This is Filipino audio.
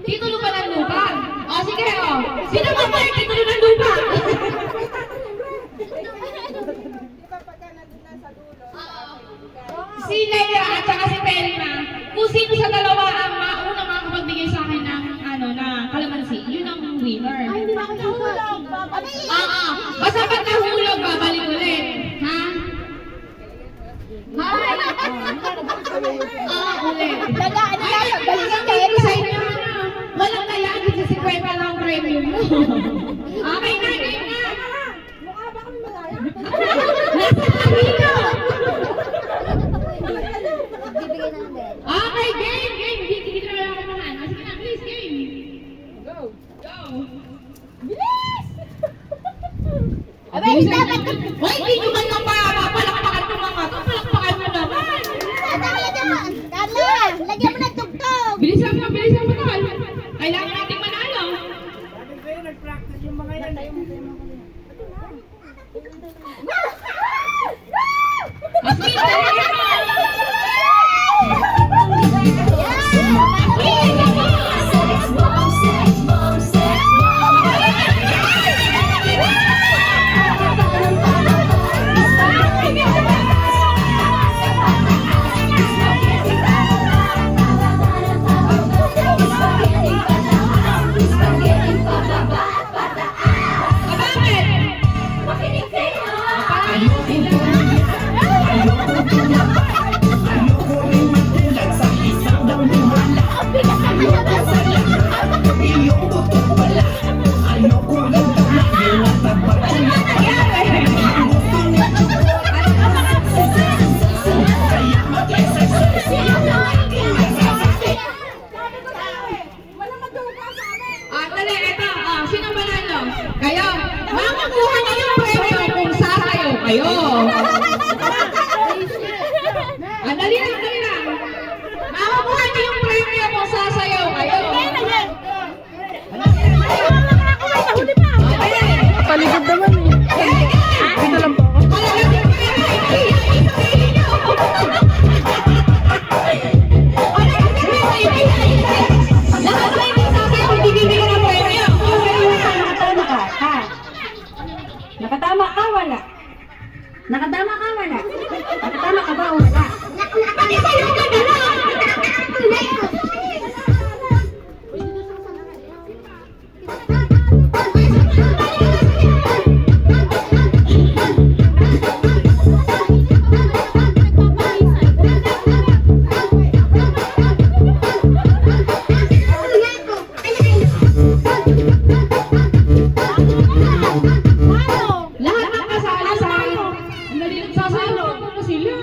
Titulo pa ng lupa. O, sige, o. Sino ba pa yung titulo ng lupa? Si Leia at saka si Telma, kung sino sa dalawa ang unang makapagbigay sa akin ng kalamansi, yun ang winner. Ay, hindi ba ako nahulog? Basta pag nahulog, babalik ulit. Ha? Hi! Ulit. Dagaan na lang. Hanggang dito sa inyo, walang nalagit sa 50 lang ang premium mo. Okay na, game na! Mukha ba kami malaya? Nasa kanino? Bibigay na ng bell. Okay, game! Hindi na wala ka naman. Sige na, please, game! Go! Bilis! Abay, dapat! Why, hindi nyo man lang palakpakan ito mga ito? Palakpakan mo naman! Carla, lagyan mo ng tugtog. Bilisan mo, tol! Kailangan natin manalo! Nag-practice yung mga yan. Asmin, talaga mo! Sino manalo? Kayo! Makakuha niyo yung premyo kung sasayaw kayo! Dali lang! Makakuha niyo yung premyo kung sasayaw kayo! Paligid naman eh. Dito lang po ako. Nakatama ka, wala? Nakatama ka, wala? Nakatama ka ba o wala? Nakatama ka na lang! Lahat ng kasala sa akin. Ang dali nagsasalo. Ano sila?